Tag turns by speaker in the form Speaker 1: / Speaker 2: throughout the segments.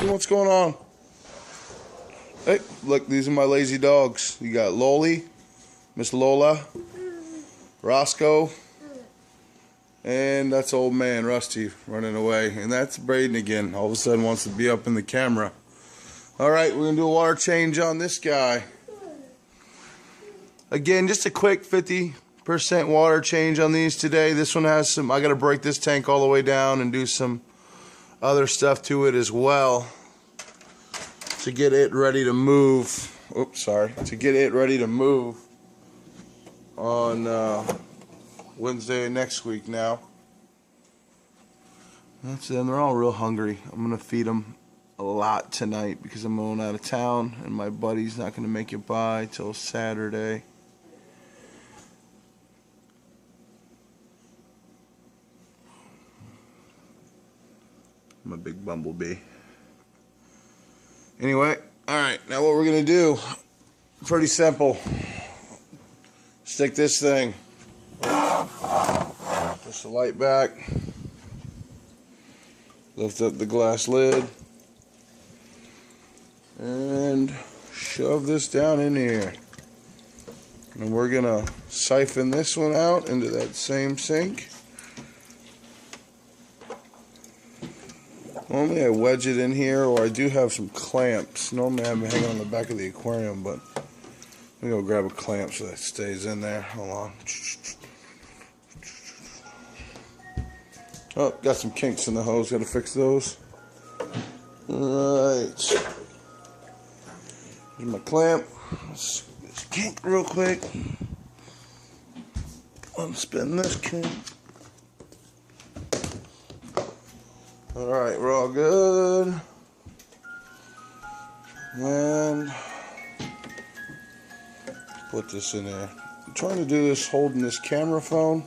Speaker 1: See what's going on. Hey, look, these are my lazy dogs. You got Loli, Miss Lola, Roscoe, and that's old man Rusty running away. And that's Braden again. All of a sudden wants to be up in the camera. Alright, we're going to do a water change on this guy. Again, just a quick 50% water change on these today. This one has some, I got to break this tank all the way down and do some other stuff to it as well to get it ready to move. Oops, sorry. To get it ready to move on Wednesday next week now. That's them. They're all real hungry. I'm going to feed them a lot tonight because I'm going out of town and my buddy's not going to make it by till Saturday. I'm a big bumblebee. Anyway, alright, now what we're going to do, pretty simple. Stick this thing, push the light back, lift up the glass lid, and shove this down in here. And we're going to siphon this one out into that same sink. Normally I wedge it in here, or I do have some clamps. Normally I have them hanging on the back of the aquarium, but I'm going to go grab a clamp so that stays in there. Hold on. Oh, got some kinks in the hose. Got to fix those. Alright. Here's my clamp. Let's kink real quick. Unspin this kink. Alright, we're all good. And put this in there. I'm trying to do this holding this camera phone.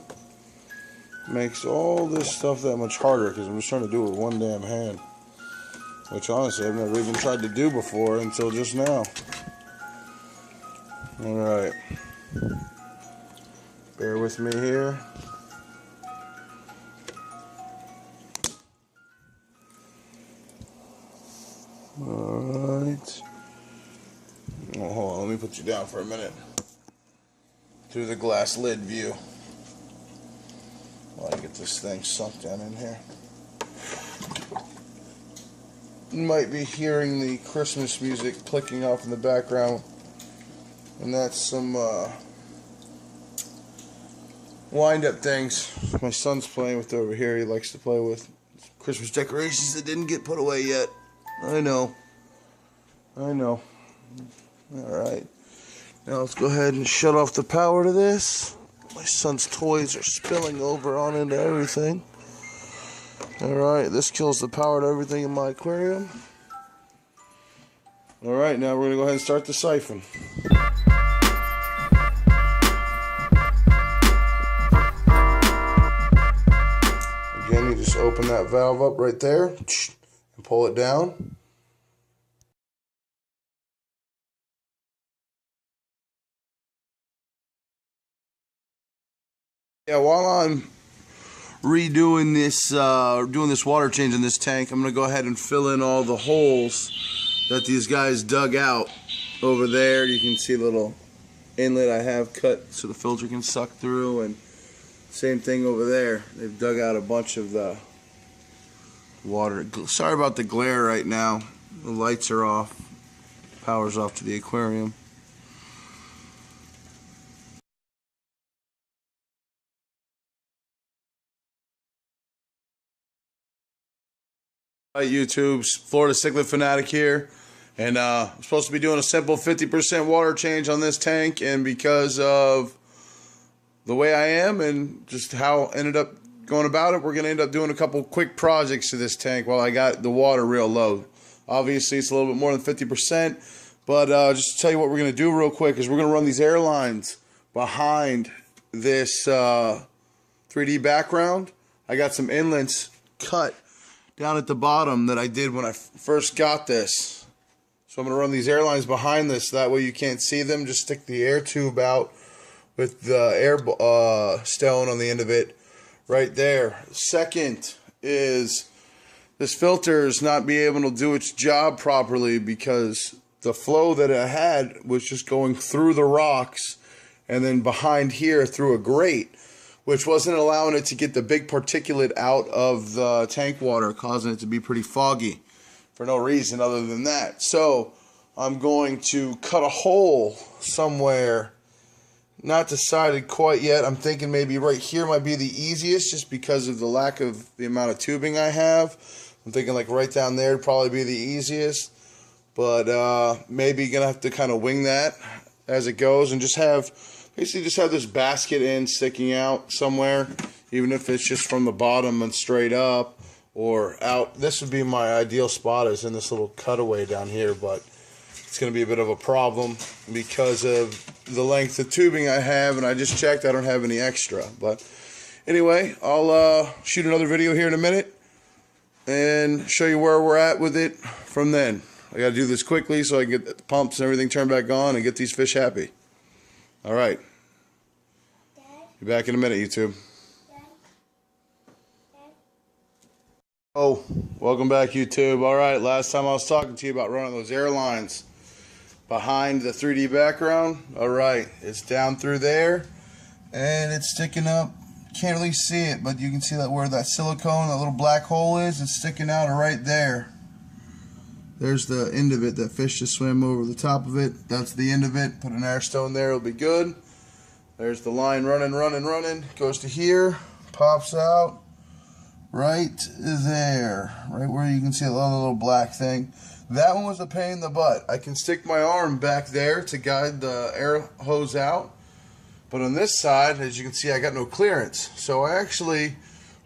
Speaker 1: Makes all this stuff that much harder because I'm just trying to do it with one damn hand. Which honestly I've never even tried to do before until just now. Alright. Bear with me here. Alright. Oh, hold on, let me put you down for a minute. Through the glass lid view. While I get this thing sunk down in here. You might be hearing the Christmas music clicking off in the background. And that's some wind-up things my son's playing with over here. He likes to play with Christmas decorations that didn't get put away yet. I know. Alright. Now let's go ahead and shut off the power to this. My son's toys are spilling over on into everything. Alright, this kills the power to everything in my aquarium. Alright, now we're going to go ahead and start the siphon. Again, you just open that valve up right there and pull it down. Yeah, while I'm redoing this, doing this water change in this tank, I'm going to go ahead and fill in all the holes that these guys dug out over there. You can see a little inlet I have cut so the filter can suck through, and same thing over there. They've dug out a bunch of the water. Sorry about the glare right now. The lights are off. Power's off to the aquarium. Hi YouTube's Florida Cichlid Fanatic here, and I'm supposed to be doing a simple 50% water change on this tank, and because of the way I am and just how I ended up going about it, we're going to end up doing a couple quick projects to this tank while I got the water real low. Obviously it's a little bit more than 50%, but just to tell you what we're going to do real quick is we're going to run these airlines behind this 3D background. I got some inlets cut down at the bottom that I did when I first got this. So I'm going to run these airlines behind this, that way you can't see them. Just stick the air tube out with the air stone on the end of it right there. Second is this filter is not being able to do its job properly because the flow that it had was just going through the rocks and then behind here through a grate, which wasn't allowing it to get the big particulate out of the tank water, causing it to be pretty foggy for no reason other than that. So I'm going to cut a hole somewhere. Not decided quite yet. I'm thinking maybe right here might be the easiest just because of the lack of the amount of tubing I have. I'm thinking like right down there would probably be the easiest. But maybe going to have to kind of wing that as it goes and just have this basket end sticking out somewhere, even if it's just from the bottom and straight up or out. This would be my ideal spot, is in this little cutaway down here, but it's going to be a bit of a problem because of the length of tubing I have, and I just checked I don't have any extra. But anyway, I'll shoot another video here in a minute and show you where we're at with it from then. I got to do this quickly so I can get the pumps and everything turned back on and get these fish happy. All right. Be back in a minute, YouTube. Oh, welcome back, YouTube. All right, last time I was talking to you about running those airlines behind the 3D background. All right, it's down through there and it's sticking up. Can't really see it, but you can see that where that silicone, that little black hole is, it's sticking out right there. There's the end of it. That fish just swam over the top of it. That's the end of it. Put an air stone there, it'll be good. There's the line running. Goes to here, pops out right there, right where you can see a little black thing. That one was a pain in the butt. I can stick my arm back there to guide the air hose out, but on this side, as you can see, I got no clearance. So I actually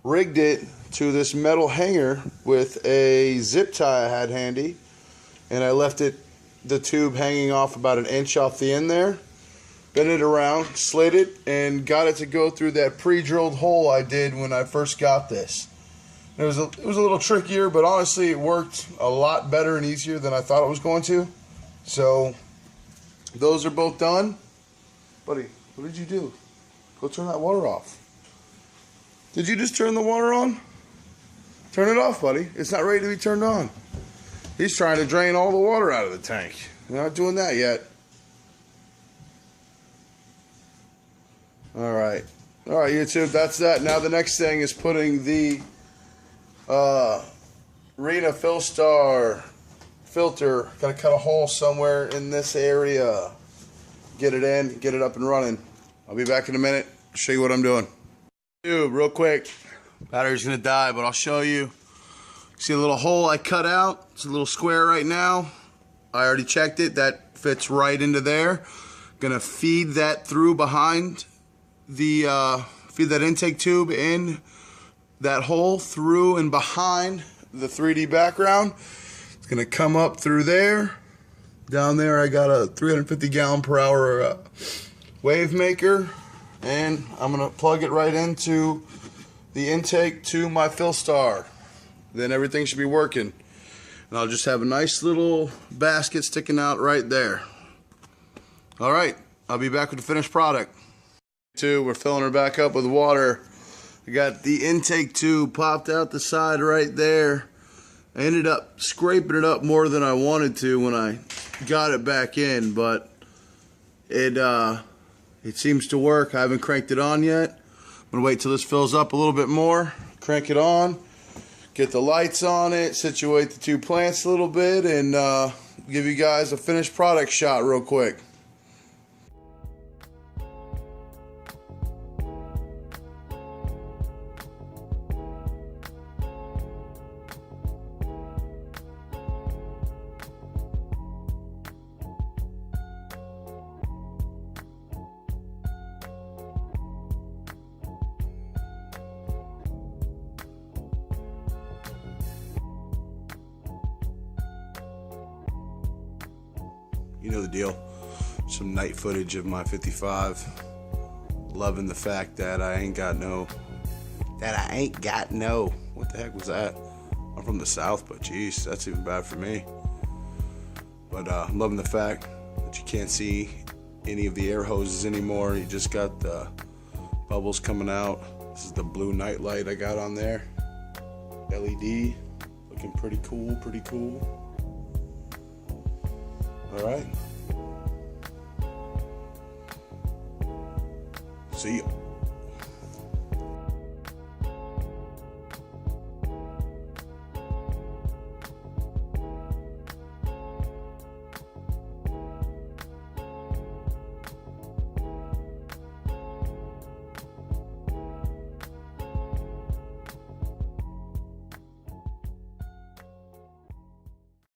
Speaker 1: rigged it to this metal hanger with a zip tie I had handy, and I left the tube hanging off about an inch off the end there. Bent it around, slid it, and got it to go through that pre-drilled hole I did when I first got this. It was a little trickier, but honestly it worked a lot better and easier than I thought it was going to. So those are both done. Buddy, what did you do? Go turn that water off. Did you just turn the water on? Turn it off, buddy. It's not ready to be turned on. He's trying to drain all the water out of the tank. You're not doing that yet. Alright, YouTube, that's that. Now the next thing is putting the Rena Philstar filter. Gotta cut a hole somewhere in this area. Get it in, get it up and running. I'll be back in a minute, show you what I'm doing. Dude, real quick, battery's gonna die, but I'll show you. See a little hole I cut out? It's a little square right now. I already checked it, that fits right into there. Gonna feed that through behind the feed that intake tube in that hole through and behind the 3D background. It's gonna come up through there. Down there I got a 350 gallon per hour wave maker, and I'm gonna plug it right into the intake to my Philstar. Then everything should be working, and I'll just have a nice little basket sticking out right there. All right, I'll be back with the finished product. We're filling her back up with water. I got the intake tube popped out the side right there. I ended up scraping it up more than I wanted to when I got it back in, but it seems to work. I haven't cranked it on yet. I'm gonna wait till this fills up a little bit more, crank it on, get the lights on it, situate the two plants a little bit, and give you guys a finished product shot real quick. You know the deal. Some night footage of my 55. Loving the fact that I ain't got no. What the heck was that? I'm from the South, but geez, that's even bad for me. But I'm loving the fact that you can't see any of the air hoses anymore. You just got the bubbles coming out. This is the blue night light I got on there. LED. looking pretty cool, pretty cool. All right. See you.